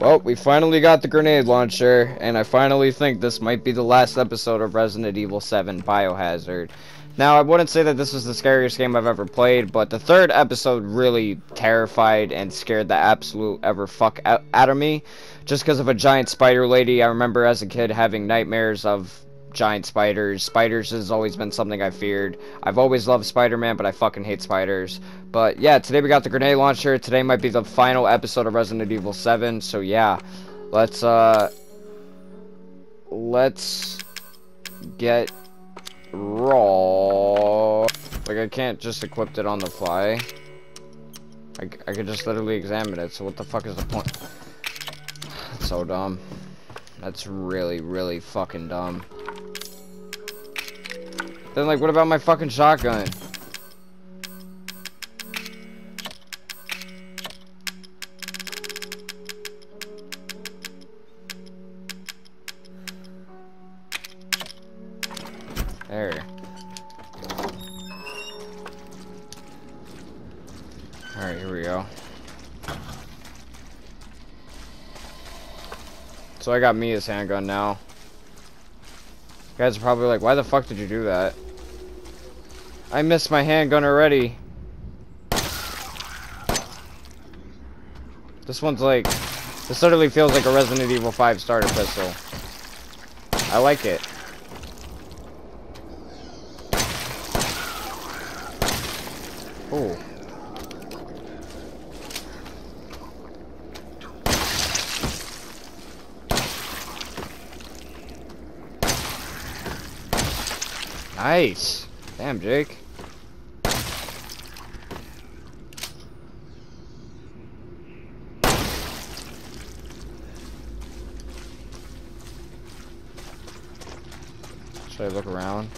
Well, we finally got the grenade launcher, and I finally think this might be the last episode of Resident Evil 7 Biohazard. Now, I wouldn't say that this was the scariest game I've ever played, but the third episode really terrified and scared the absolute ever fuck out of me. Just because of a giant spider lady. I remember as a kid having nightmares of giant spiders. Spiders has always been something I feared. I've always loved Spider-Man, but I fucking hate spiders. But yeah, today we got the grenade launcher. Today might be the final episode of Resident Evil 7. So yeah, let's get raw. Like, I can't just equip it on the fly. I could just literally examine it. So what the fuck is the point? That's so dumb. That's really, really fucking dumb. Then, like, what about my fucking shotgun? There. Alright, here we go. So I got Mia's handgun now. You guys are probably like, why the fuck did you do that? I missed my handgun already. This one's like... This literally feels like a Resident Evil 5 starter pistol. I like it. Oh. Nice. Damn, Jake. Should I look around?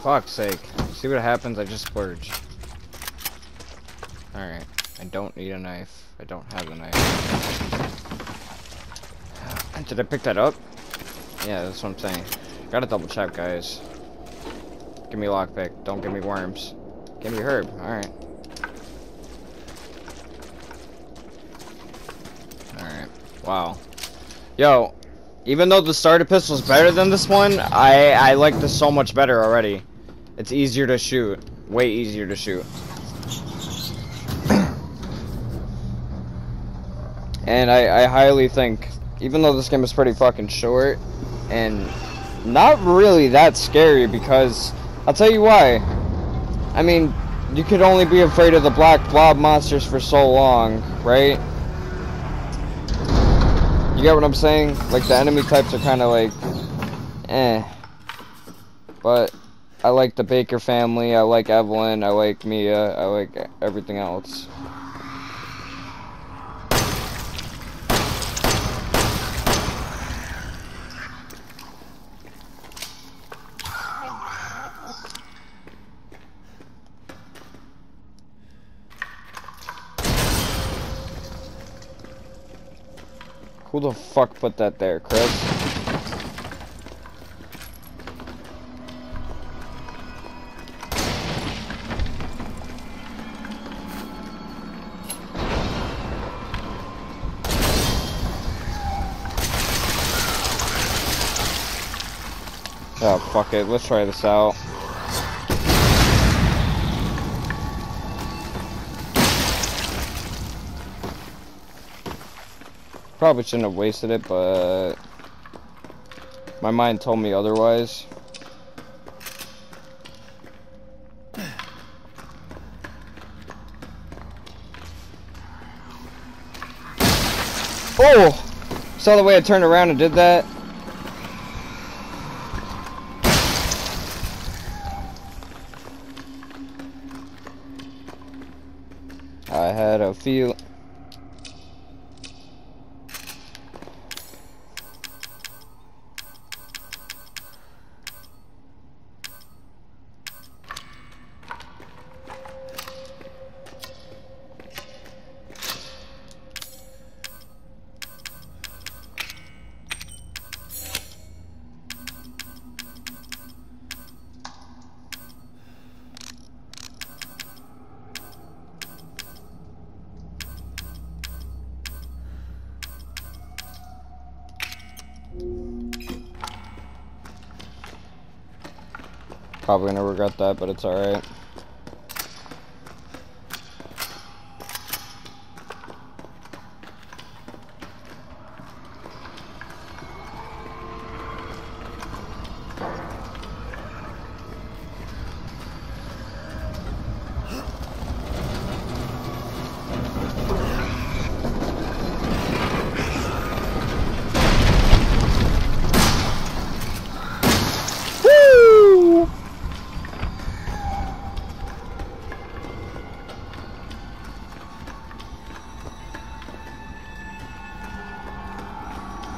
Fuck's sake. See what happens? I just splurge. Alright. I don't need a knife. I don't have a knife. Did I pick that up? Yeah, that's what I'm saying. Gotta double check, guys. Give me a lockpick. Don't give me worms. Give me herb. Alright. Alright. Wow. Yo. Even though the starter pistol is better than this one, I like this so much better already. It's easier to shoot. Way easier to shoot. And I highly think, even though this game is pretty fucking short, and not really that scary, because, I'll tell you why. I mean, you could only be afraid of the black blob monsters for so long, right? You get what I'm saying? Like, the enemy types are kind of like, eh. But I like the Baker family, I like Evelyn, I like Mia, I like everything else. Who the fuck put that there, Chris? Oh, fuck it. Let's try this out. Probably shouldn't have wasted it, but my mind told me otherwise. Oh! Saw the way I turned around and did that? I had a feel. Probably gonna regret that, but it's alright.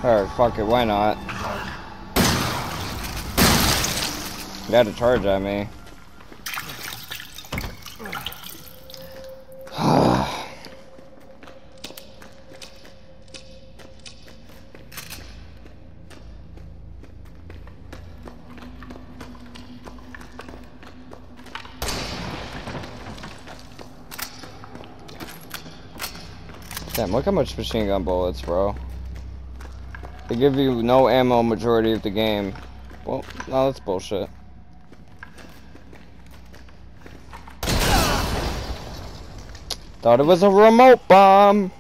Alright, fuck it, why not? You had to charge at me. Damn, look how much machine gun bullets, bro. They give you no ammo majority of the game. Well, no, that's bullshit. Thought it was a remote bomb.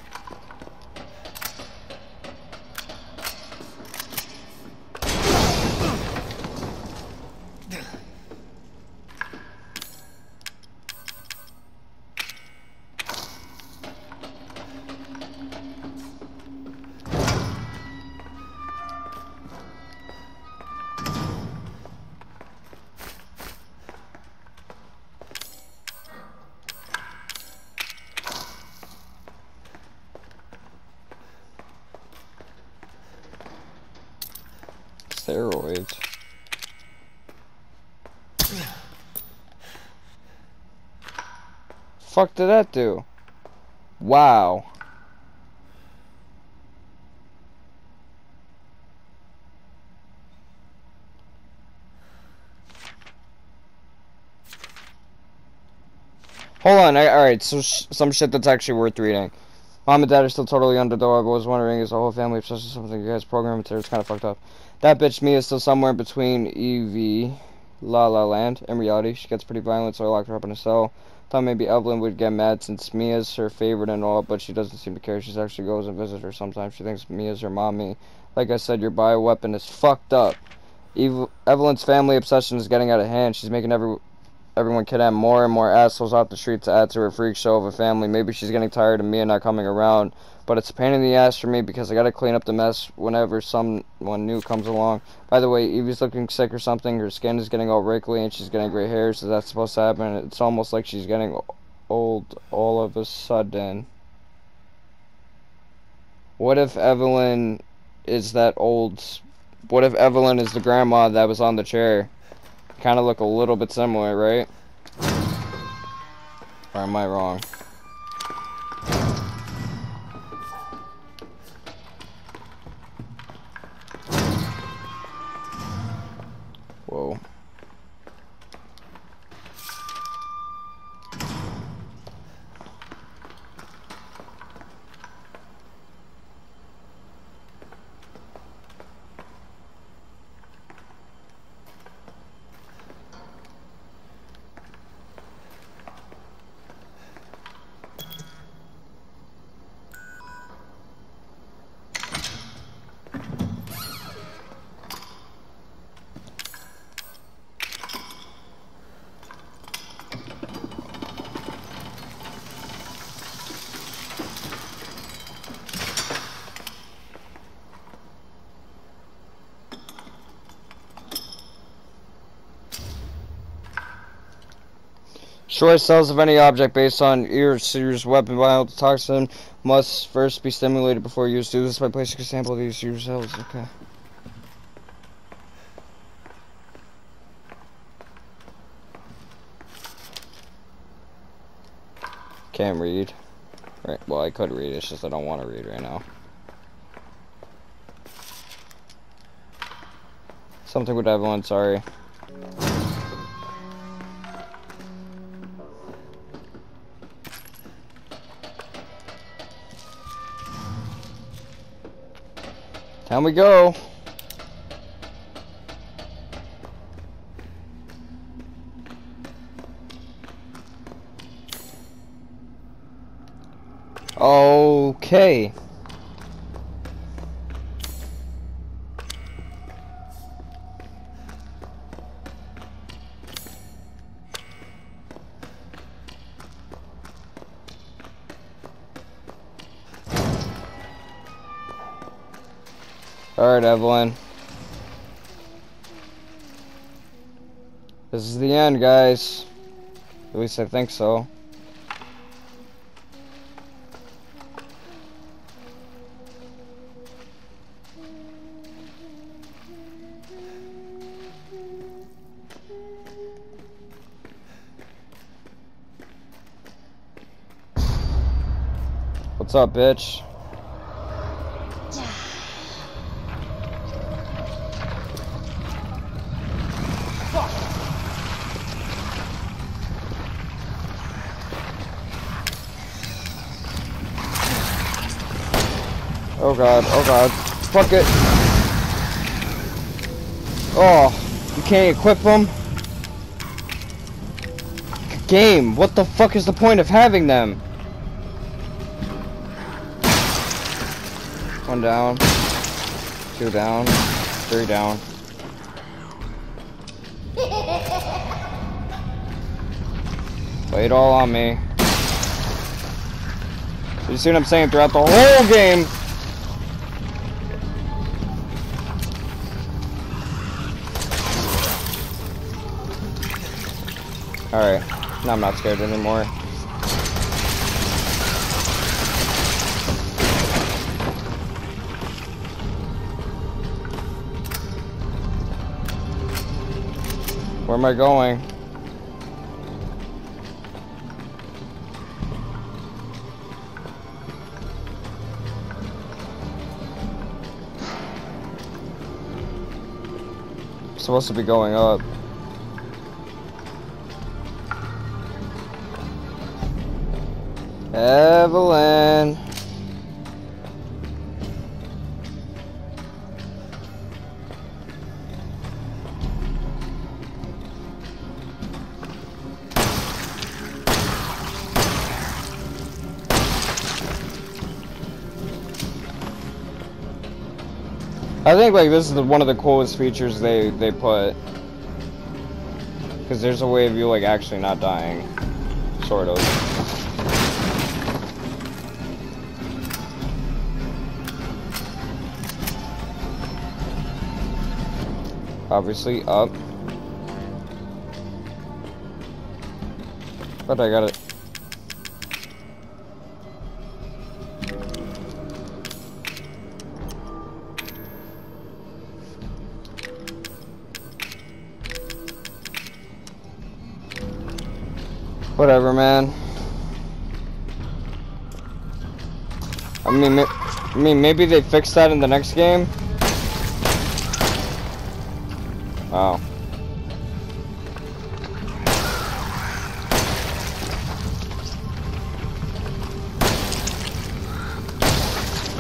Steroids. Fuck did that do? Wow. Hold on, alright, so some shit that's actually worth reading. Mom and Dad are still totally under, though. I was wondering, is the whole family obsessed with something you guys programmed to? It's kind of fucked up. That bitch Mia is still somewhere between EV, La La Land, and reality. She gets pretty violent, so I locked her up in a cell. Thought maybe Evelyn would get mad since Mia's her favorite and all, but she doesn't seem to care. She actually goes and visits her sometimes. She thinks Mia's her mommy. Like I said, your bioweapon is fucked up. Evelyn's family obsession is getting out of hand. She's making everyone kidnap more and more assholes off the street to add to her freak show of a family. Maybe she's getting tired of Mia not coming around, but it's a pain in the ass for me because I gotta clean up the mess whenever someone new comes along. By the way, Evie's looking sick or something. Her skin is getting all wrinkly and she's getting gray hairs. Is that supposed to happen? It's almost like she's getting old all of a sudden. What if Evelyn is that old? What if Evelyn is the grandma that was on the chair? Kind of look a little bit similar, right? Or am I wrong? Whoa. Destroy cells of any object based on your series weapon biotoxin must first be stimulated before use. Do this by placing a sample of these your cells. Okay. Can't read. Right. Well, I could read. It's just I don't want to read right now. Something with Evelyn. Sorry. Down we go. Okay. Alright, Evelyn. This is the end, guys. At least I think so. What's up, bitch? Oh god, oh god. Fuck it. Oh, you can't equip them? Game, what the fuck is the point of having them? One down. Two down. Three down. Lay it all on me. You see what I'm saying throughout the whole game? Alright, now I'm not scared anymore. Where am I going? I'm supposed to be going up. Evelyn. I think like this is one of the coolest features they put, because there's a way of you like actually not dying, sort of. Obviously up, but I got it. Whatever, man. I mean, maybe they fixed that in the next game. Oh.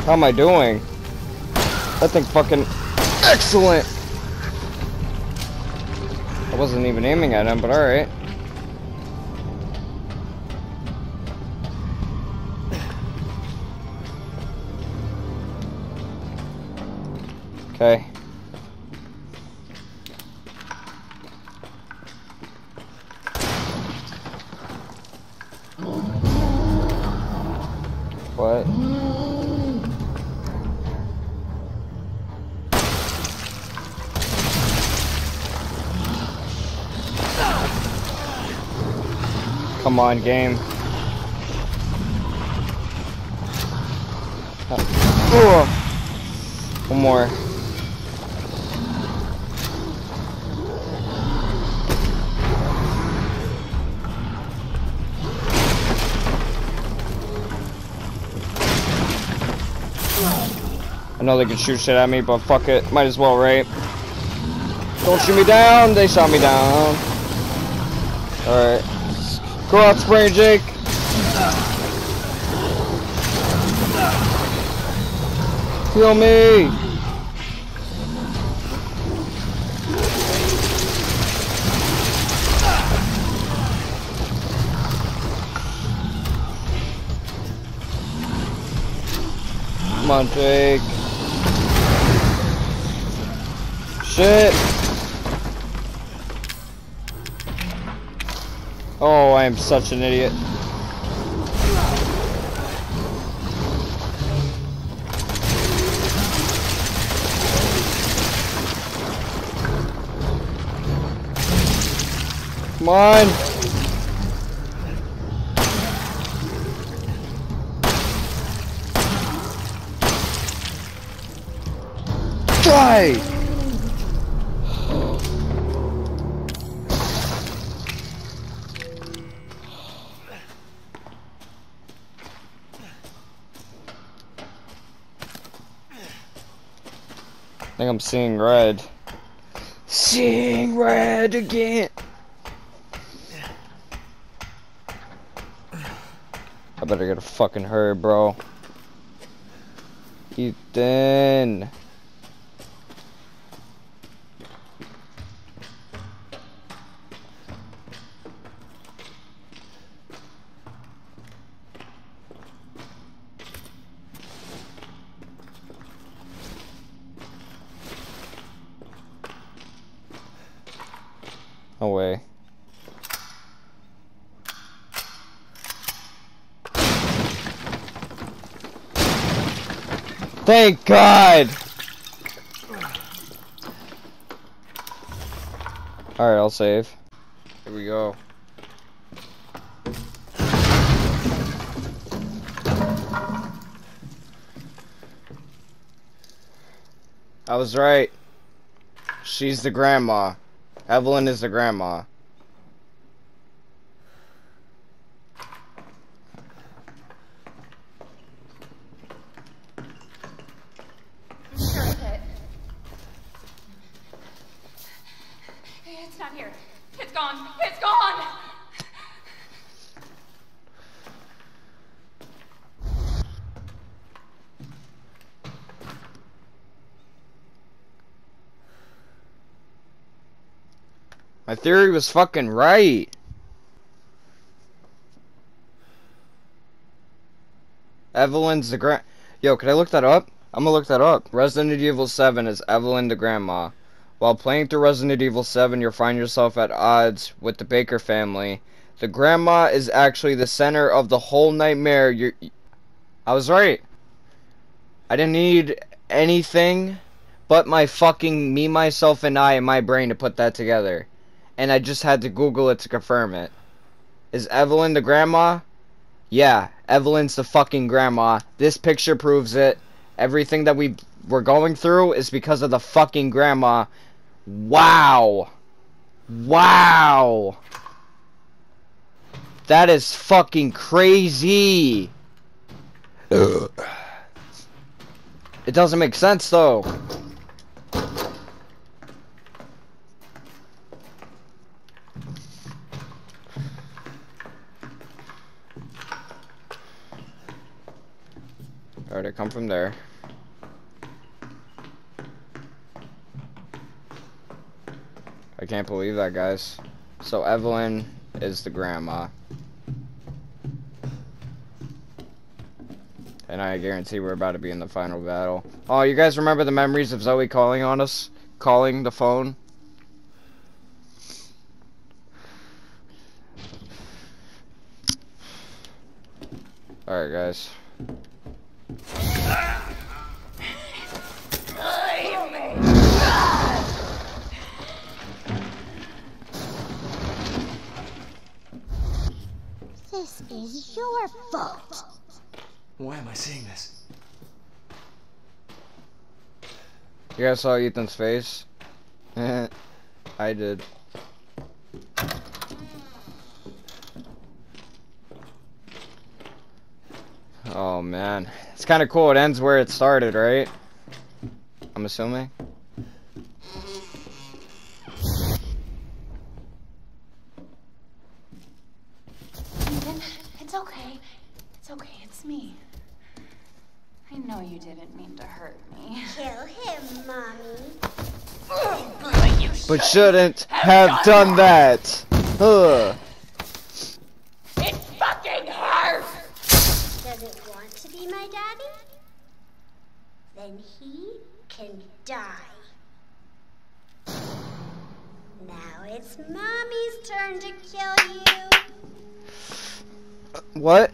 How am I doing? That thing fucking excellent. I wasn't even aiming at him, but alright. Okay. What? Come on, game. One more. I know they can shoot shit at me, but fuck it. Might as well, right? Don't shoot me down. They shot me down. Alright. Go out, spray, Jake. Kill me. Come on, Jake. Shit. Oh, I am such an idiot. Come on. Die. I think I'm seeing red. Seeing red again. I better get a fucking hurry, bro. Ethan. No way. Thank God! Alright, I'll save. Here we go. I was right. She's the grandma. Evelyn is the grandma. It's not here. It's gone. It's gone! My theory was fucking right. Evelyn's the Yo, can I look that up? I'm gonna look that up. Resident Evil 7 is Evelyn the grandma. While playing through Resident Evil 7, you'll find yourself at odds with the Baker family. The grandma is actually the center of the whole nightmare. I was right. I didn't need anything but my fucking me, myself, and I in my brain to put that together. And I just had to Google it to confirm it. Is Evelyn the grandma? Yeah, Evelyn's the fucking grandma. This picture proves it. Everything that we're going through is because of the fucking grandma. Wow. Wow. That is fucking crazy. Ugh. It doesn't make sense though. Alright, I come from there. I can't believe that, guys. So Evelyn is the grandma. And I guarantee we're about to be in the final battle. Oh, you guys remember the memories of Zoe calling on us? Calling the phone? Alright, guys. This is your fault. Why am I seeing this? You guys saw Ethan's face? I did. Oh man. It's kind of cool. It ends where it started, right? I'm assuming. Ethan, it's okay. It's okay, it's me. I know you didn't mean to hurt me. Kill him, Mommy. But shouldn't have done that. Ugh. It fucking hurts! Does it want to be my daddy? can die. Now it's Mommy's turn to kill you. What?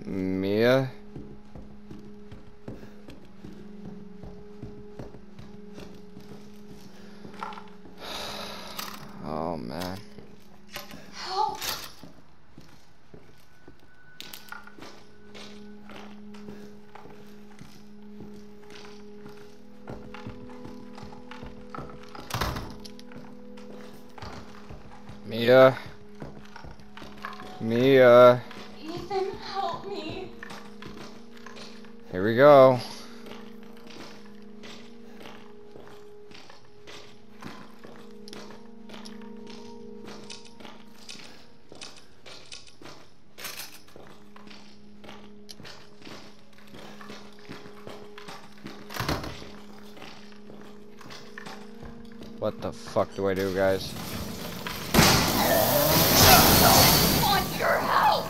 Mia? Oh man. Help! Mia? Mia? Ethan, help me. Here we go. What the fuck do I do, guys? I want your help.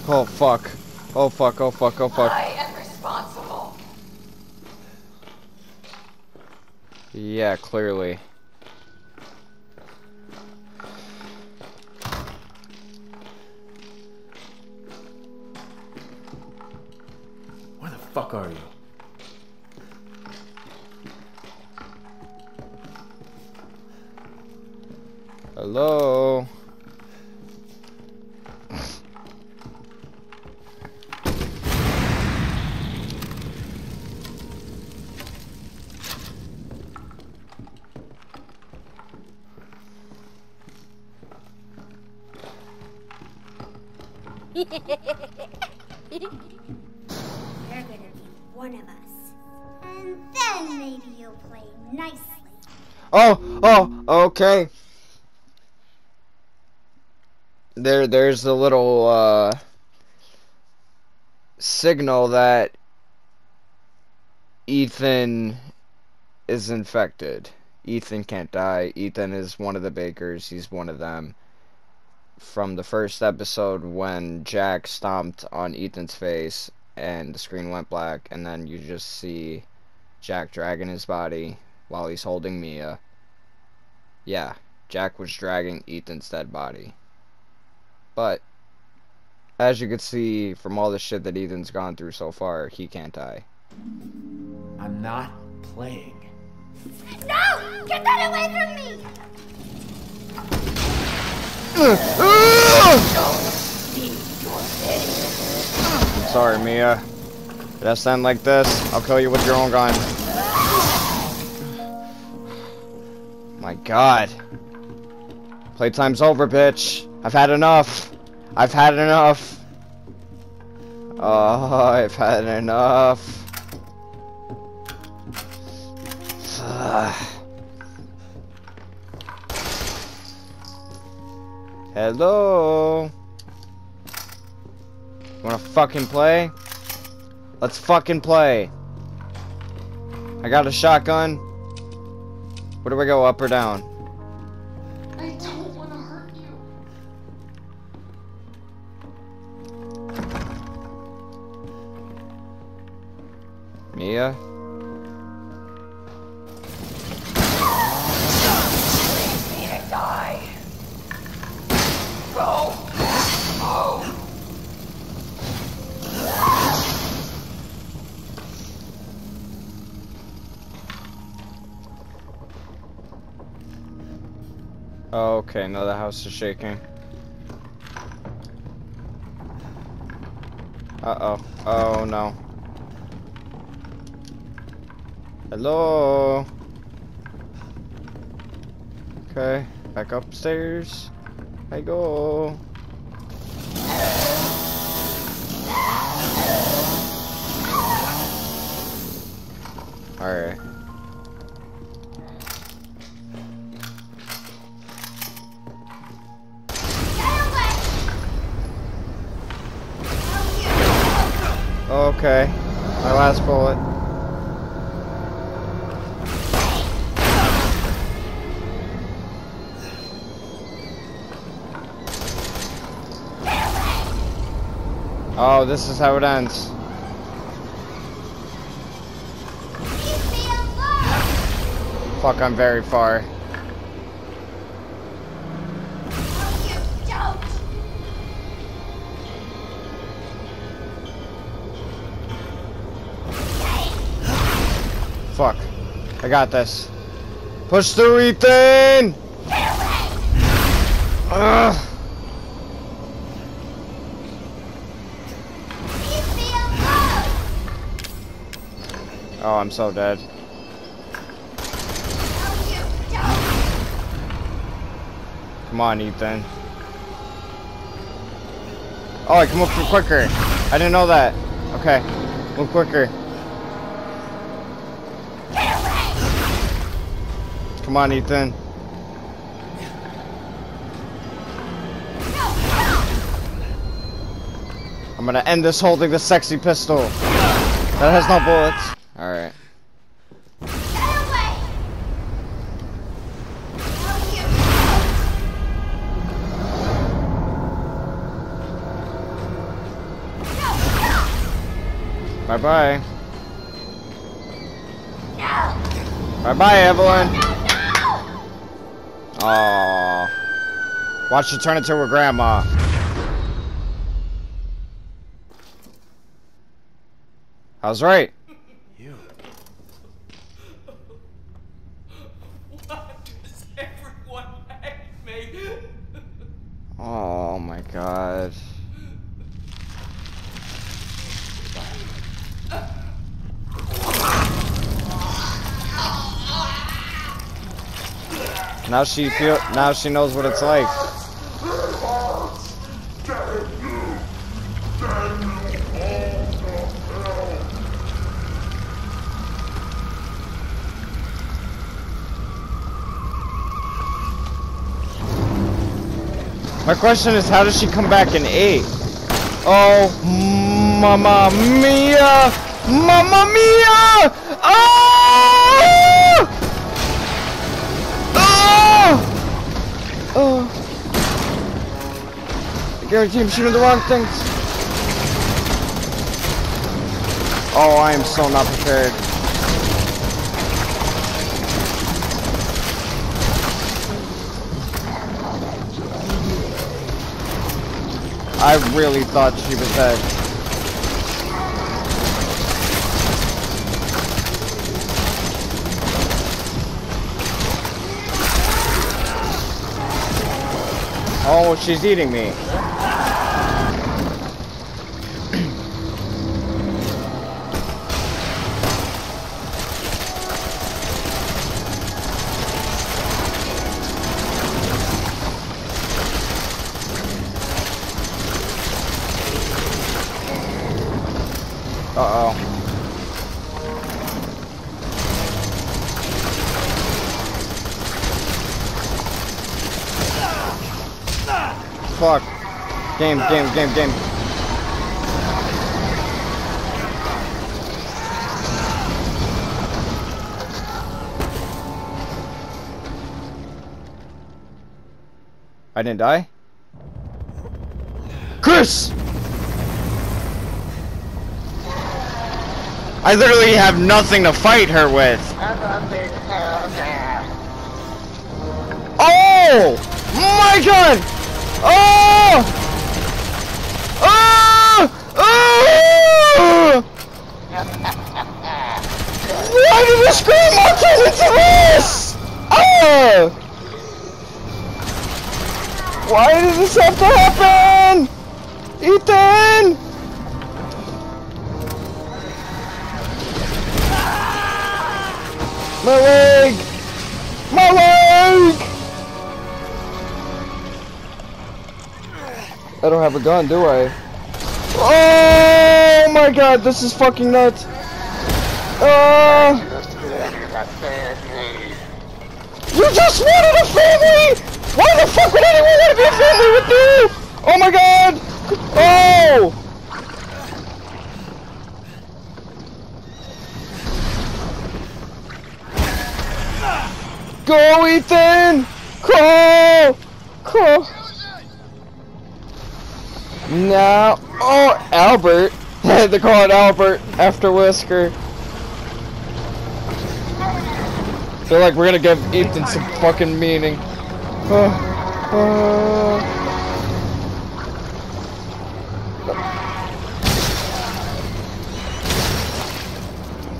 Oh fuck. Oh fuck, oh fuck, oh fuck. I am responsible. Yeah, clearly. Where the fuck are you? Hello? You're gonna be one of us. And then maybe you'll play nicely. Oh, okay. There's a little, signal that Ethan is infected. Ethan can't die. Ethan is one of the Bakers. He's one of them. From the first episode when Jack stomped on Ethan's face and the screen went black, and then you just see Jack dragging his body while he's holding Mia. Yeah, Jack was dragging Ethan's dead body. But, as you can see from all the shit that Ethan's gone through so far, he can't die. I'm not playing. No! Get that away from me! I'm sorry, Mia. Did I sound like this? I'll kill you with your own gun. My god. Playtime's over, bitch. I've had enough. I've had enough. Oh, I've had enough. Hello? Wanna fucking play? Let's fucking play. I got a shotgun. Where do I go, up or down? I don't want to hurt you. Mia? Leave me to die. Go. Oh. Oh, okay, no, the house is shaking. Uh-oh. Oh, no. Hello? Okay, back upstairs. I go. Alright. Okay, my last bullet. Oh, this is how it ends. Fuck, I'm very far. Fuck. I got this. Push through, Ethan! Ugh. Oh, I'm so dead. Come on, Ethan. Oh, I can move quicker. I didn't know that. Okay, move quicker. Come on, Ethan. I'm gonna end this holding the sexy pistol. That has no bullets. Alright. Bye-bye. Bye-bye, Evelyn. Aww. Watch her turn into her grandma. How's right? You. Why does everyone hate me? Oh my god. Now she knows what it's like. My question is, how does she come back in 8? Oh, mamma mia! Mamma mia! Oh! Oh! Oh! I guarantee I'm shooting the wrong things. Oh, I am so not prepared. I really thought she was dead. Oh, she's eating me. Uh-oh. Fuck. Game. I didn't die? Chris! I literally have nothing to fight her with. Oh! My god! Oh! Oh! Oh! Why did the scream turn into this? Oh! Why did this have to happen? Ethan! My leg! My leg! I don't have a gun, do I? Oh my god, this is fucking nuts! You just wanted a family! Why the fuck would anyone want to be a family with you? Oh my god! Oh! Go, Ethan! Crawl! Crawl! No. Oh, Albert. They call it Albert after Whisker. Feel like we're gonna give Ethan some fucking meaning.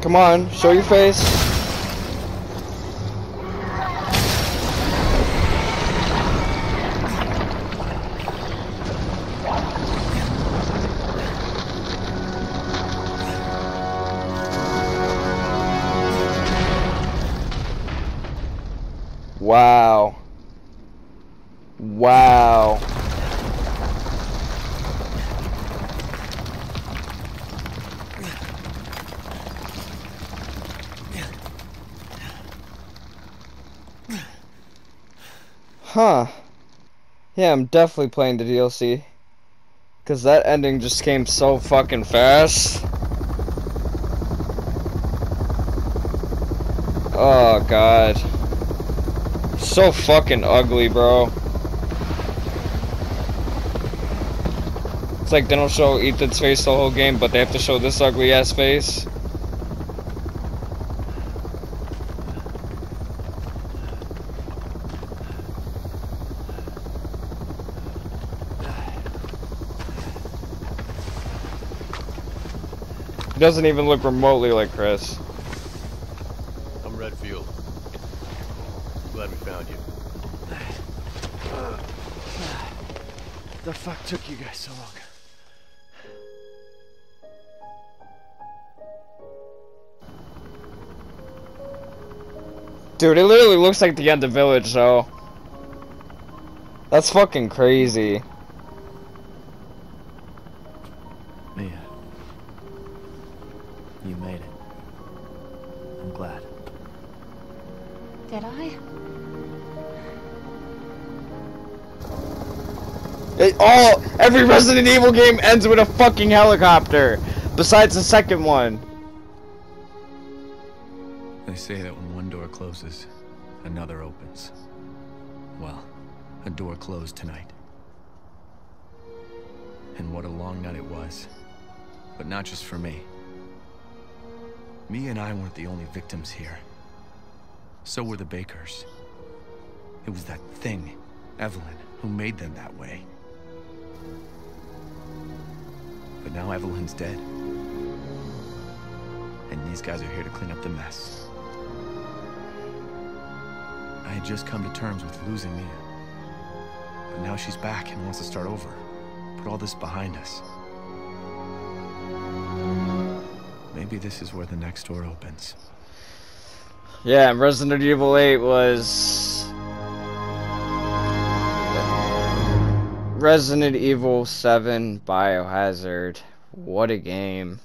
Come on, show your face. Wow. Wow. Huh. Yeah, I'm definitely playing the DLC. Cause that ending just came so fucking fast. Oh god. So fucking ugly, bro. It's like they don't show Ethan's face the whole game, but they have to show this ugly ass face. He doesn't even look remotely like Chris. I'm Redfield. Glad we found you. The fuck took you guys so long? Dude, it literally looks like the end of Village, though. That's fucking crazy. Mia, you made it. I'm glad. Did I? Every Resident Evil game ends with a fucking helicopter. Besides the second one. They say that when one door closes, another opens. Well, a door closed tonight. And what a long night it was. But not just for me. Mia and I weren't the only victims here. So were the Bakers. It was that thing, Evelyn, who made them that way. But now Evelyn's dead. And these guys are here to clean up the mess. I had just come to terms with losing Mia. But now she's back and wants to start over. Put all this behind us. Maybe this is where the next door opens. Yeah, Resident Evil 8 was... Resident Evil 7 Biohazard. What a game.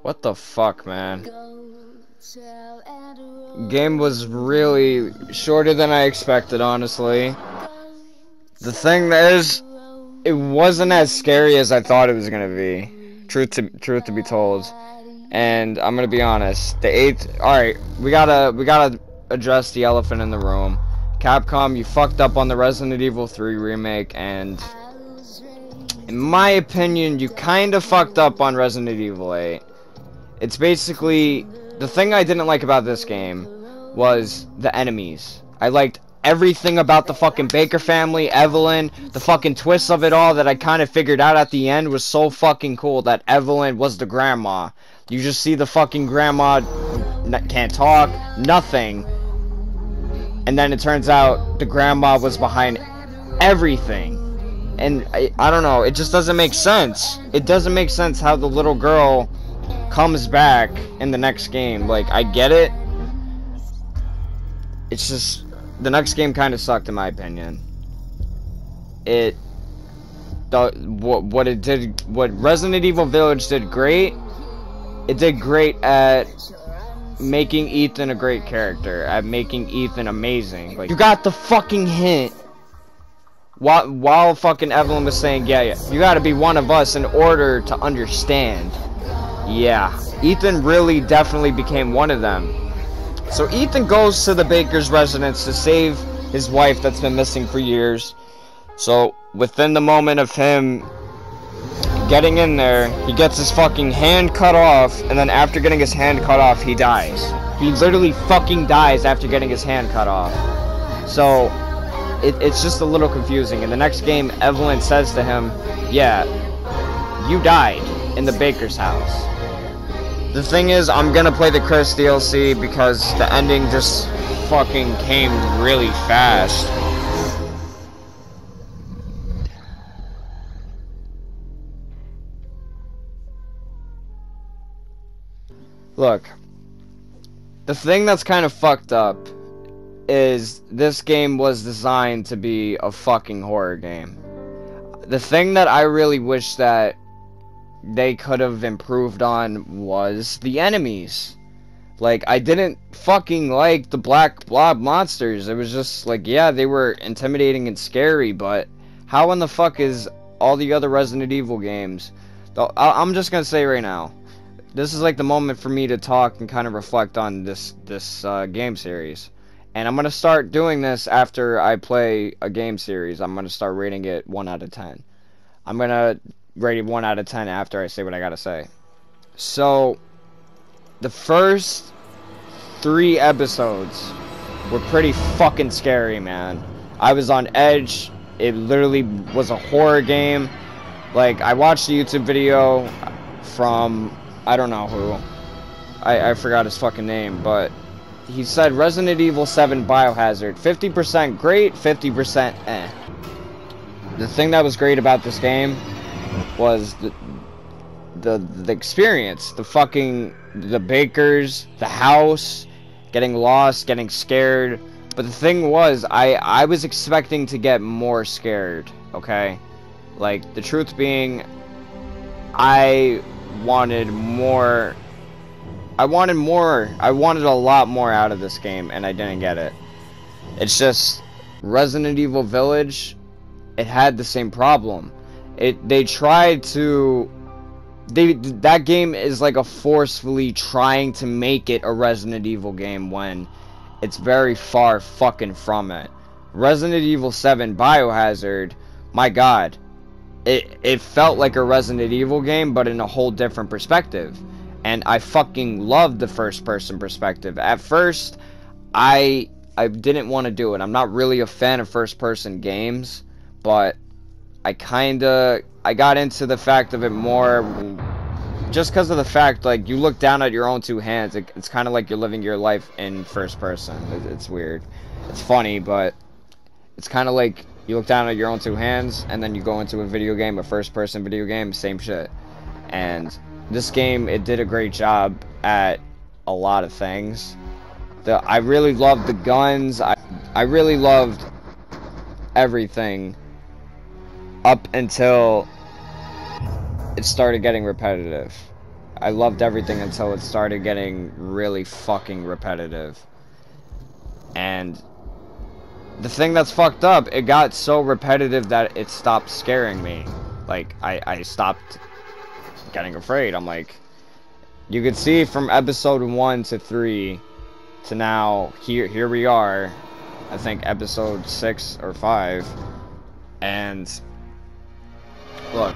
What the fuck, man? Game was really shorter than I expected, honestly. The thing is, it wasn't as scary as I thought it was gonna be. Truth to be told, and I'm gonna be honest. The 8th. All right, we gotta address the elephant in the room. Capcom, you fucked up on the Resident Evil 3 remake, and in my opinion, you kind of fucked up on Resident Evil 8. It's basically, the thing I didn't like about this game was the enemies. I liked everything about the fucking Baker family, Evelyn, the fucking twist of it all that I kind of figured out at the end was so fucking cool, that Evelyn was the grandma. You just see the fucking grandma, can't talk, nothing. And then it turns out the grandma was behind everything. And I don't know, it just doesn't make sense. It doesn't make sense how the little girl comes back in the next game. Like, I get it. It's just, the next game kind of sucked in my opinion. What Resident Evil Village did great. It did great at making Ethan a great character, at making Ethan amazing. Like, you got the fucking hint while fucking Evelyn was saying, yeah, you gotta be one of us in order to understand. Yeah, Ethan really definitely became one of them. So Ethan goes to the baker's residence to save his wife that's been missing for years. So within the moment of him getting in there, he gets his fucking hand cut off, and then after getting his hand cut off, he dies. He literally fucking dies after getting his hand cut off. So it's just a little confusing. In the next game, Evelyn says to him, yeah, you died in the baker's house. The thing is, I'm gonna play the Chris DLC because the ending just fucking came really fast. Look, the thing that's kind of fucked up is this game was designed to be a fucking horror game. The thing that I really wish that they could have improved on was the enemies. Like, I didn't fucking like the black blob monsters. It was just like, yeah, they were intimidating and scary, but how in the fuck is all the other Resident Evil games? I'm just gonna say right now, this is like the moment for me to talk and kind of reflect on this game series. And I'm gonna start doing this after I play a game series. I'm gonna start rating it 1 out of 10. I'm gonna rate it 1 out of 10 after I say what I gotta say. So, the first 3 episodes were pretty fucking scary, man. I was on edge. It literally was a horror game. Like, I watched a YouTube video from, I don't know who. I forgot his fucking name, but he said Resident Evil 7 Biohazard. 50% great, 50% eh. The thing that was great about this game was the experience. The bakers, the house, getting lost, getting scared. But the thing was, I was expecting to get more scared, okay? Like, the truth being, I wanted more. I wanted a lot more out of this game, and I didn't get it. It's just, Resident Evil Village, it had the same problem. They tried to... that game is like a forcefully trying to make it a Resident Evil game when it's very far fucking from it. Resident Evil 7 Biohazard, my god, it felt like a Resident Evil game, but in a whole different perspective. And I fucking loved the first person perspective. At first, I didn't want to do it. I'm not really a fan of first person games, but I got into the fact of it more just because of the fact, like, you look down at your own 2 hands. It's kind of like you're living your life in first person. It's weird. It's funny, but it's kind of like you look down at your own 2 hands, and then you go into a video game, a first person video game, same shit. And this game, it did a great job at a lot of things. I really loved the guns. I really loved everything up until it started getting repetitive. I loved everything until it started getting really fucking repetitive. And the thing that's fucked up, it got so repetitive that it stopped scaring me. Like, I stopped getting afraid. I'm like, you could see from episode 1 to 3 to now, here we are, I think episode 6 or 5, and look,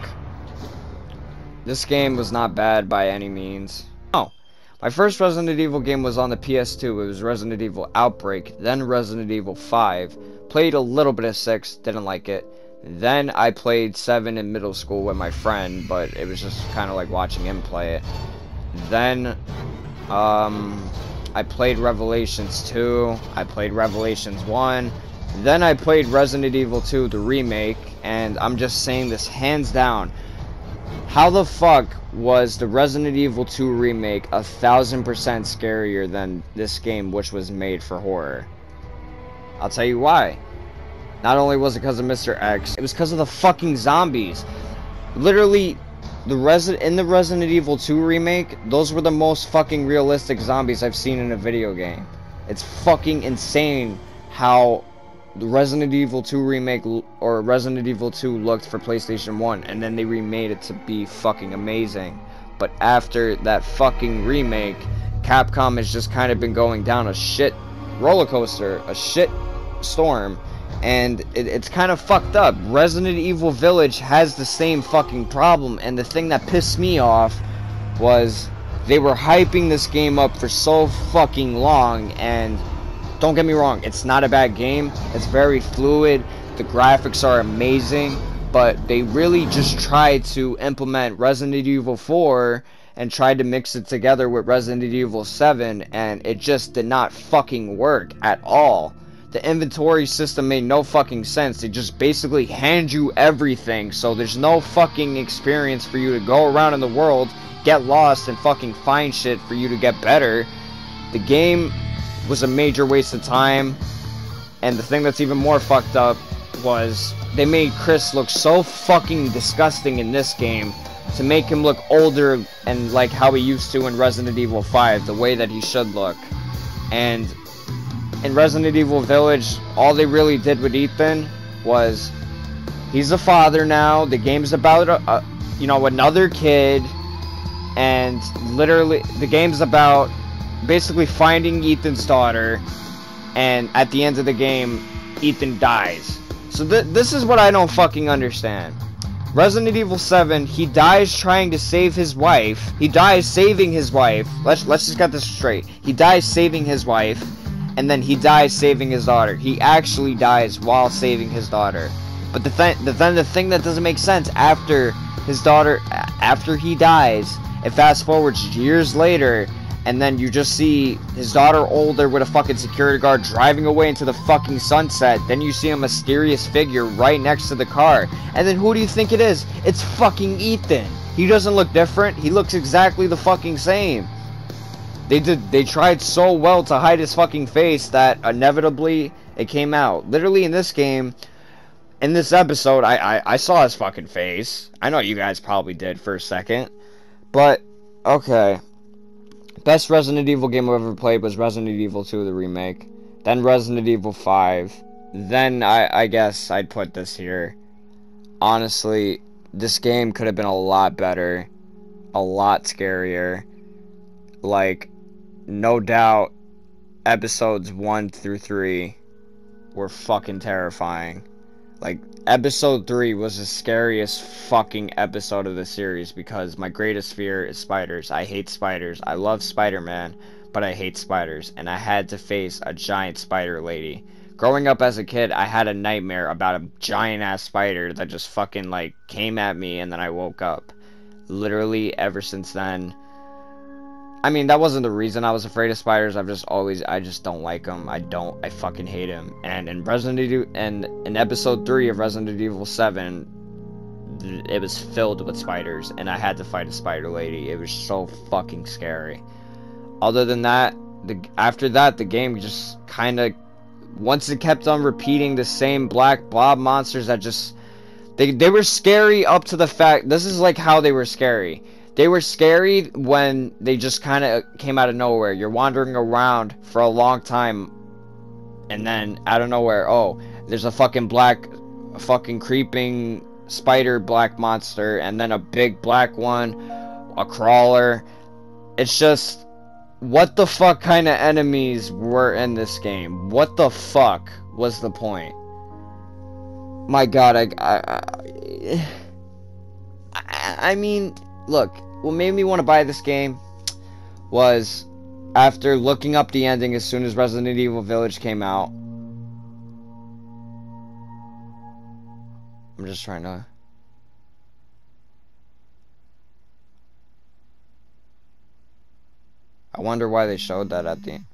this game was not bad by any means. No, my first Resident Evil game was on the PS2. It was Resident Evil Outbreak, then Resident Evil 5, played a little bit of 6, didn't like it. Then I played 7 in middle school with my friend, but it was just kind of like watching him play it. Then, I played Revelations 2, I played Revelations 1, then I played Resident Evil 2, the remake, and I'm just saying this hands down. How the fuck was the Resident Evil 2 remake 1000% scarier than this game, which was made for horror? I'll tell you why. Not only was it because of Mr. X, it was because of the fucking zombies. Literally, in the Resident Evil 2 remake, those were the most fucking realistic zombies I've seen in a video game. It's fucking insane how the Resident Evil 2 remake or Resident Evil 2 looked for PlayStation 1, and then they remade it to be fucking amazing. But after that fucking remake, Capcom has just kind of been going down a shit roller coaster, a shit storm, and it's kind of fucked up. Resident Evil Village has the same fucking problem, and the thing that pissed me off was they were hyping this game up for so fucking long, and don't get me wrong, it's not a bad game. It's very fluid. The graphics are amazing, but they really just tried to implement Resident Evil 4 and tried to mix it together with Resident Evil 7, and it just did not fucking work at all. The inventory system made no fucking sense. They just basically hand you everything, so there's no fucking experience for you to go around in the world, get lost, and fucking find shit for you to get better. The game was a major waste of time, and the thing that's even more fucked up was they made Chris look so fucking disgusting in this game to make him look older and like how he used to in Resident Evil 5, the way that he should look. And in Resident Evil Village, all they really did with Ethan was he's a father now. The game's about you know, another kid, and literally the game's about basically finding Ethan's daughter, and at the end of the game, Ethan dies. So this is what I don't fucking understand. Resident Evil 7, he dies trying to save his wife. He dies saving his wife. Let's just get this straight. He dies saving his wife, and then he dies saving his daughter. He actually dies while saving his daughter. But the thing that doesn't make sense, after his daughter, after he dies, it fast forwards years later, and then you just see his daughter older with a fucking security guard driving away into the fucking sunset. Then you see a mysterious figure right next to the car. And then who do you think it is? It's fucking Ethan. He doesn't look different. He looks exactly the fucking same. They tried so well to hide his fucking face that inevitably it came out. Literally in this game, in this episode, I saw his fucking face. I know you guys probably did for a second. But, okay. Best Resident Evil game I've ever played was Resident Evil 2, the remake. Then Resident Evil 5. Then I guess I'd put this here. Honestly, this game could have been a lot better. A lot scarier. Like, no doubt, episodes 1 through 3 were fucking terrifying. Like, episode 3 was the scariest fucking episode of the series because my greatest fear is spiders. I hate spiders. I love Spider-Man, but I hate spiders. And I had to face a giant spider lady. Growing up as a kid, I had a nightmare about a giant-ass spider that just fucking, like, came at me and then I woke up. Literally, ever since then. I mean, that wasn't the reason I was afraid of spiders. I just don't like them. I fucking hate them. And in in episode 3 of Resident Evil 7, it was filled with spiders, and I had to fight a spider lady. It was so fucking scary. Other than that, after that, the game just kind of, once it kept on repeating the same black blob monsters that just, they were scary up to the fact, this is like how they were scary. They were scary when they just kind of came out of nowhere. You're wandering around for a long time, and then out of nowhere, oh, there's a fucking creeping spider black monster, and then a big black one, a crawler. It's just, what the fuck kind of enemies were in this game? What the fuck was the point? My god, I mean, look, what made me want to buy this game was after looking up the ending as soon as Resident Evil Village came out. I'm just trying to... I wonder why they showed that at the end.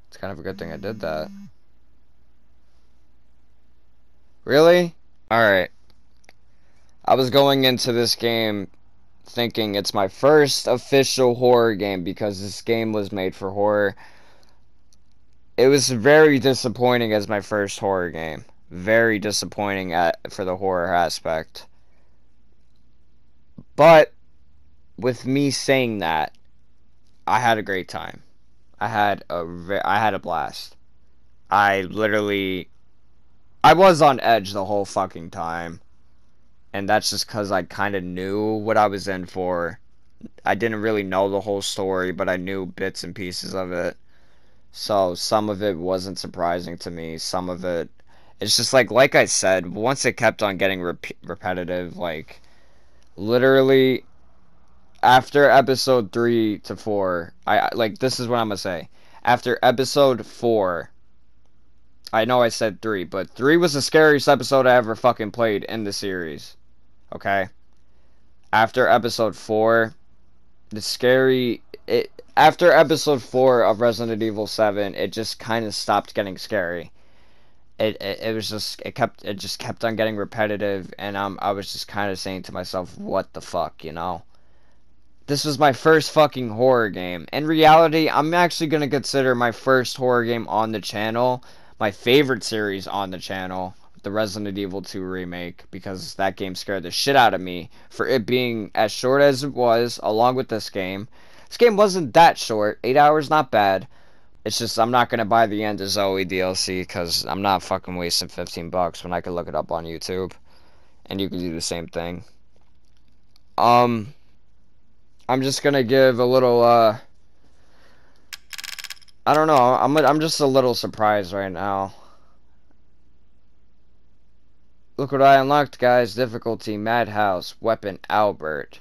It's kind of a good thing I did that. Really? Alright. I was going into this game thinking it's my first official horror game because this game was made for horror. It was very disappointing as my first horror game. very disappointing for the horror aspect. But with me saying that, I had a great time. I had a blast. I was on edge the whole fucking time. And that's just because I kind of knew what I was in for. I didn't really know the whole story, but I knew bits and pieces of it. So some of it wasn't surprising to me. Some of it, it's just like I said, once it kept on getting repetitive, like, literally, after episode 3 to 4, like, this is what I'm gonna say. After episode 4, I know I said 3, but 3 was the scariest episode I ever fucking played in the series. Okay? After episode 4, after episode 4 of Resident Evil 7, it just kind of stopped getting scary. It just kept on getting repetitive, and I was just kind of saying to myself, what the fuck, you know? This was my first fucking horror game. In reality, I'm actually going to consider my first horror game on the channel my favorite series on the channel, the Resident Evil 2 remake, because that game scared the shit out of me for it being as short as it was, along with this game. This game wasn't that short. 8 hours, not bad. It's just I'm not going to buy the End of Zoe DLC because I'm not fucking wasting $15 when I could look it up on YouTube. And you can do the same thing. I'm just going to give a little, I don't know. I'm just a little surprised right now. Look what I unlocked, guys. Difficulty, Madhouse, Weapon, Albert.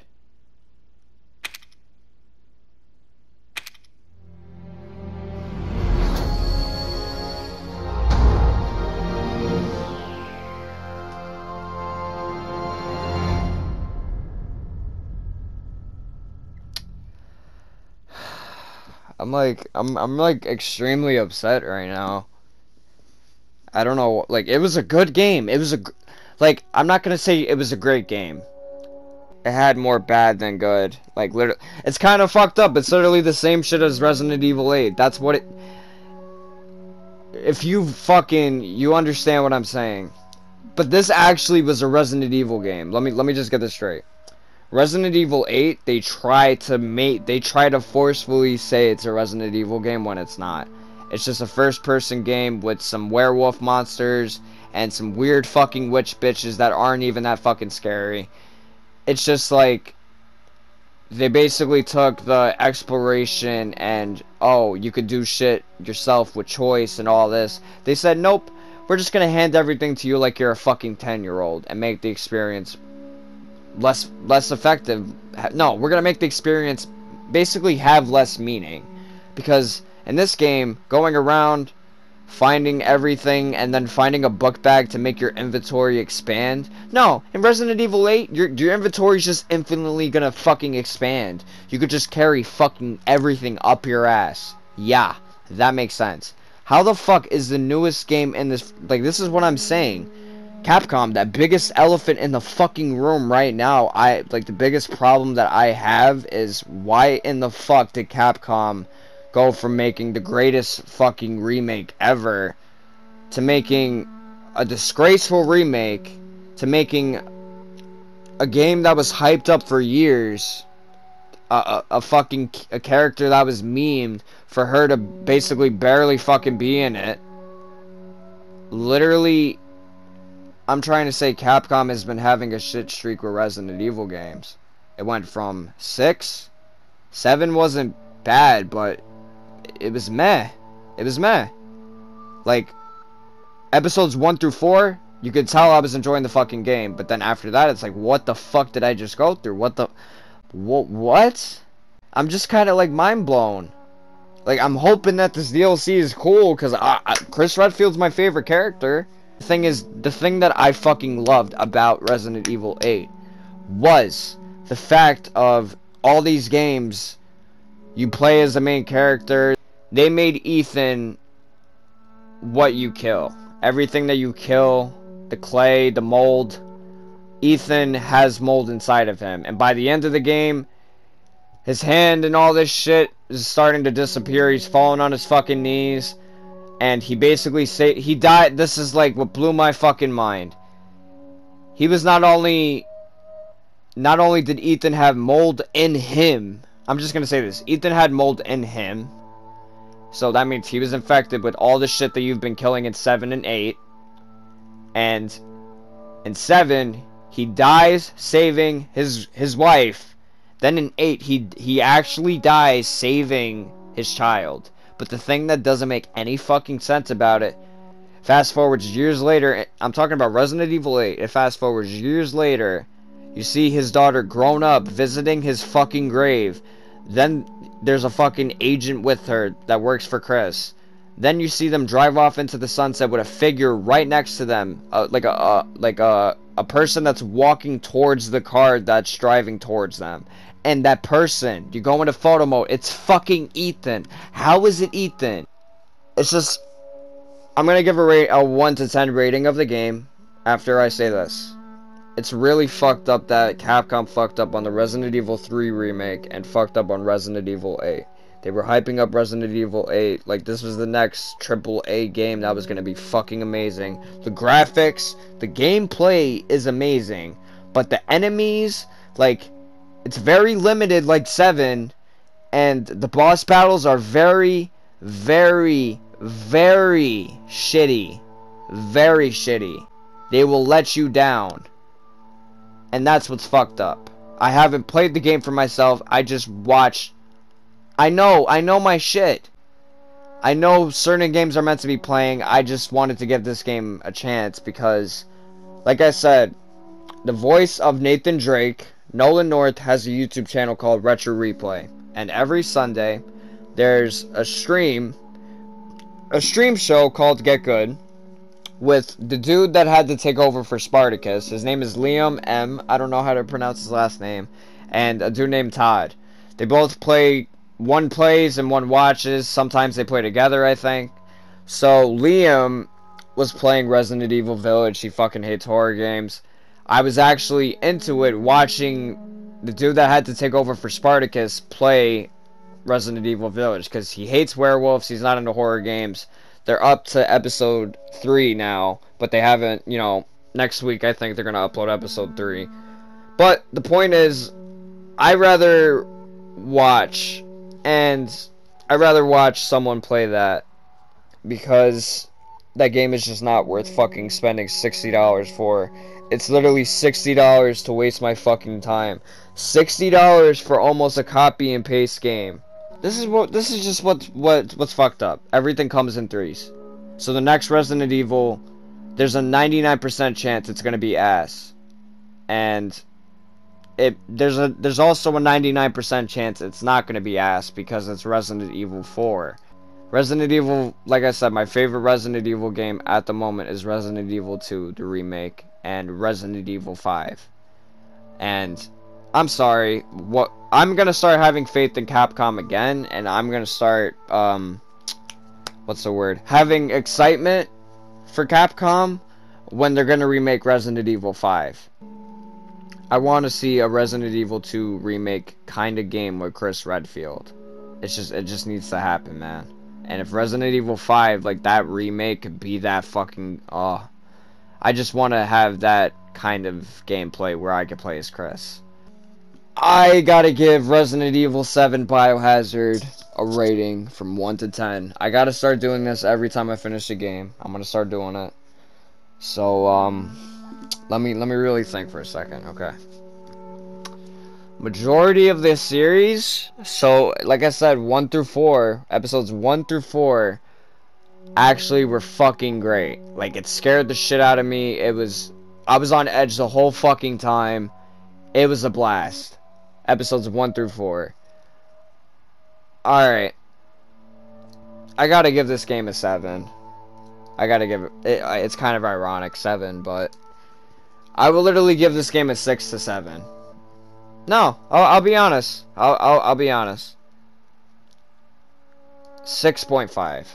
I'm like extremely upset right now. I don't know, like, it was a good game. It was like, I'm not gonna say it was a great game. It had more bad than good. Like, literally, it's kind of fucked up. It's literally the same shit as Resident Evil 8. That's what it... If you understand what I'm saying. But this actually was a Resident Evil game. Let me just get this straight. Resident Evil 8, they try to forcefully say it's a Resident Evil game when it's not. It's just a first-person game with some werewolf monsters and some weird fucking witch bitches that aren't even that fucking scary. It's just like, they basically took the exploration and, oh, you could do shit yourself with choice and all this. They said, nope, we're just gonna hand everything to you like you're a fucking 10-year-old and make the experience less effective. No, we're gonna make the experience basically have less meaning, because in this game, going around finding everything and then finding a book bag to make your inventory expand, no, in Resident Evil 8 your inventory is just infinitely gonna fucking expand. You could just carry fucking everything up your ass. Yeah, that makes sense. How the fuck is the newest game in this, like, this is what I'm saying, Capcom, that biggest elephant in the fucking room right now, the biggest problem that I have is, why in the fuck did Capcom go from making the greatest fucking remake ever to making a disgraceful remake to making a game that was hyped up for years, a character that was memed for her to basically barely fucking be in it. Literally, I'm trying to say Capcom has been having a shit streak with Resident Evil games. It went from 6, 7 wasn't bad, but it was meh. It was meh. Like, episodes 1 through 4, you could tell I was enjoying the fucking game, but then after that, it's like, what the fuck did I just go through? What? I'm just kind of, like, mind blown. Like, I'm hoping that this DLC is cool, because Chris Redfield's my favorite character. The thing is, the thing that I fucking loved about Resident Evil 8 was the fact of all these games, you play as the main character. They made Ethan what you kill. Everything that you kill, the clay, the mold, Ethan has mold inside of him. And by the end of the game, his hand and all this shit is starting to disappear. He's falling on his fucking knees. and he basically he died. This is like what blew my fucking mind. He was not only did Ethan have mold in him. I'm just gonna say this. Ethan had mold in him. So that means he was infected with all the shit that you've been killing in 7 and 8. And in 7, he dies saving his wife. Then in 8, he actually dies saving his child. But the thing that doesn't make any fucking sense about it, fast forwards years later, I'm talking about Resident Evil 8, it fast forwards years later, you see his daughter grown up visiting his fucking grave. Then there's a fucking agent with her that works for Chris. Then you see them drive off into the sunset with a figure right next to them, like a person that's walking towards the car that's driving towards them. And that person, you go into photo mode, it's fucking Ethan. How is it Ethan? It's just, I'm gonna give a 1 to 10 rating of the game after I say this. It's really fucked up that Capcom fucked up on the Resident Evil 3 remake and fucked up on Resident Evil 8. They were hyping up Resident Evil 8 like this was the next AAA game that was going to be fucking amazing. The graphics, the gameplay is amazing, but the enemies, like, it's very limited like 7, and the boss battles are very, very, very shitty. Very shitty. They will let you down. And that's what's fucked up. I haven't played the game for myself. I just watched. I know my shit. I know certain games are meant to be playing. I just wanted to give this game a chance because, like I said, the voice of Nathan Drake, Nolan North, has a YouTube channel called Retro Replay. And every Sunday, there's a stream show called Get Good, with the dude that had to take over for Spartacus. His name is Liam M. I don't know how to pronounce his last name. And a dude named Todd. They both play, one plays and one watches. Sometimes they play together, I think. So Liam was playing Resident Evil Village. He fucking hates horror games. I was actually into it watching the dude that had to take over for Spartacus play Resident Evil Village. Because he hates werewolves. He's not into horror games. They're up to episode 3 now, but they haven't, you know, next week I think they're going to upload episode 3. But the point is, I'd rather watch someone play that, because that game is just not worth fucking spending $60 for. It's literally $60 to waste my fucking time. $60 for almost a copy and paste game. This is just what's fucked up. Everything comes in 3s. So the next Resident Evil, there's a 99% chance it's gonna be ass. And there's also a 99% chance it's not gonna be ass because it's Resident Evil 4. Resident Evil, like I said, my favorite Resident Evil game at the moment is Resident Evil 2, the remake, and Resident Evil 5. And I'm sorry, I'm gonna start having faith in Capcom again, and I'm gonna start, what's the word? Having excitement for Capcom when they're gonna remake Resident Evil 5. I want to see a Resident Evil 2 remake kind of game with Chris Redfield. It just needs to happen, man. And if Resident Evil 5, like, that remake could be that fucking, I just want to have that kind of gameplay where I could play as Chris. I gotta give Resident Evil 7 Biohazard a rating from 1 to 10. I gotta start doing this every time I finish a game. I'm gonna start doing it. So, let me really think for a second, okay. Majority of this series, so, like I said, 1 through 4, episodes 1 through 4, actually were fucking great. Like, it scared the shit out of me. I was on edge the whole fucking time. It was a blast. Episodes 1 through 4. Alright. I gotta give this game a 7. I gotta give it, it's kind of ironic, 7, but I will literally give this game a 6 to 7. No, I'll be honest. I'll be honest. 6.5.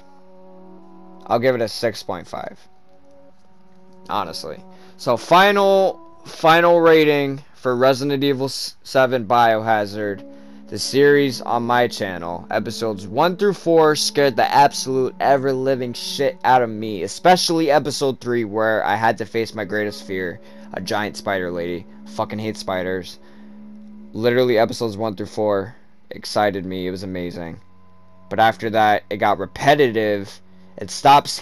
I'll give it a 6.5. Honestly. So final rating for Resident Evil 7 Biohazard. The series on my channel, episodes 1 through 4, scared the absolute ever-living shit out of me. Especially episode 3, where I had to face my greatest fear. A giant spider lady. Fucking hate spiders. Literally episodes 1 through 4 excited me. It was amazing. But after that, it got repetitive. It stopped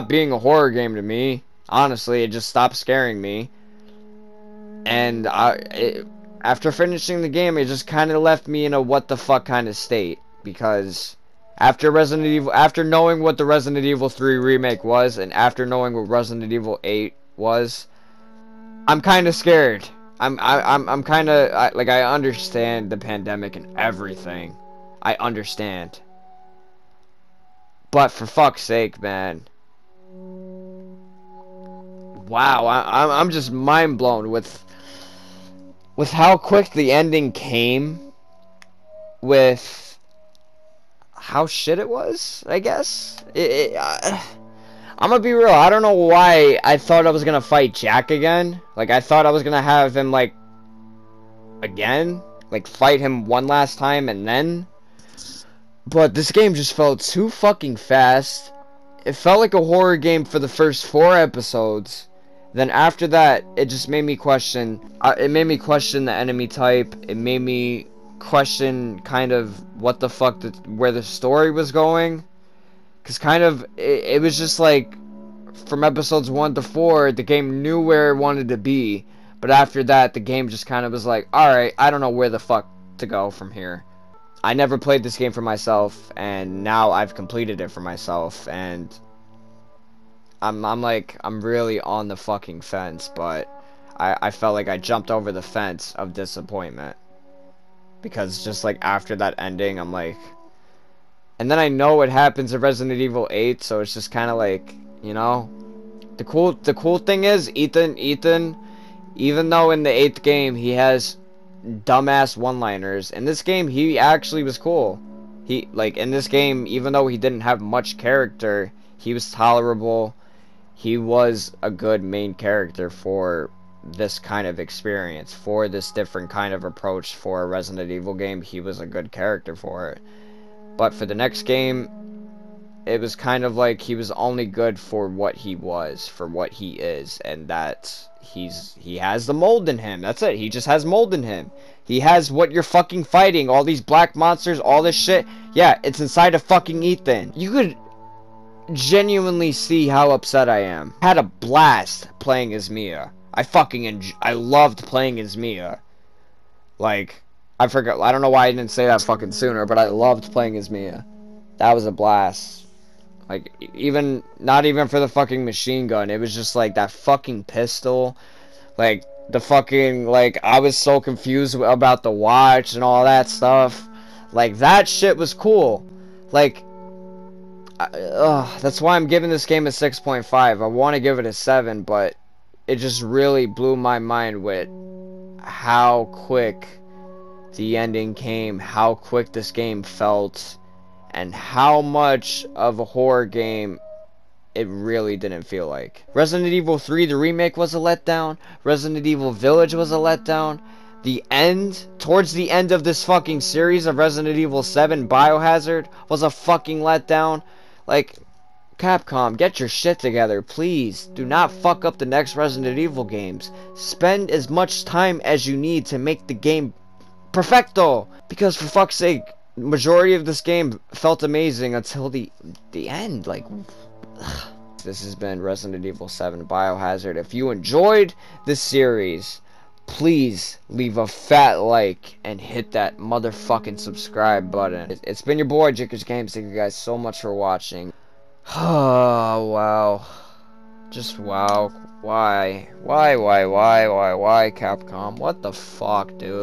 being a horror game to me. Honestly, it just stopped scaring me. And after finishing the game, it just kind of left me in a what the fuck kind of state, because after knowing what the Resident Evil 3 remake was, and after knowing what Resident Evil 8 was, I'm kind of scared. I'm kind of like, I understand the pandemic and everything. I understand. But for fuck's sake, man. Wow, I'm just mind blown with how quick the ending came, with how shit it was, I guess. I'm gonna be real, I don't know why I thought I was gonna fight Jack again. Like, I thought I was gonna have him, like, again? Like, fight him one last time and then? But this game just felt too fucking fast. It felt like a horror game for the first 4 episodes. Then after that, it just made me question. It made me question the enemy type. It made me question kind of what the fuck, where the story was going. Cause kind of it was just like, from episodes 1 to 4, the game knew where it wanted to be. But after that, the game just kind of was like, all right, I don't know where the fuck to go from here. I never played this game for myself, and now I've completed it for myself, and I'm really on the fucking fence, but I felt like I jumped over the fence of disappointment. Because just like after that ending, I'm like, and then I know what happens in Resident Evil 8, so it's just kind of like, you know, the cool thing is, Ethan, even though in the 8th game he has dumbass one-liners, in this game he actually was cool. He, like, in this game, even though he didn't have much character, he was tolerable. He was a good main character for this kind of experience, for this different kind of approach for a Resident Evil game. He was a good character for it. But for the next game, it was kind of like he was only good for what he was, for what he is, and that he has the mold in him. That's it. He just has mold in him. He has what you're fucking fighting, all these black monsters, all this shit. Yeah, it's inside of fucking Ethan. You could genuinely see how upset I am. I had a blast playing as Mia. I loved playing as Mia. Like, I don't know why I didn't say that fucking sooner, but I loved playing as Mia. That was a blast. Like, not even for the fucking machine gun, it was just like that fucking pistol. Like, the fucking, like, I was so confused about the watch and all that stuff. Like, that shit was cool. Like, that's why I'm giving this game a 6.5. I want to give it a 7, but it just really blew my mind with how quick the ending came, how quick this game felt, and how much of a horror game it really didn't feel like. Resident Evil 3, the remake, was a letdown. Resident Evil Village was a letdown. Towards the end of this fucking series of Resident Evil 7, Biohazard, was a fucking letdown. Like, Capcom, get your shit together, please. Do not fuck up the next Resident Evil games. Spend as much time as you need to make the game perfecto. Because for fuck's sake, majority of this game felt amazing until the end. Like, this has been Resident Evil 7 Biohazard. If you enjoyed this series, please leave a fat like and hit that motherfucking subscribe button. It's been your boy Jakersgames. Thank you guys so much for watching. Oh wow, just wow. Why Capcom? What the fuck, dude?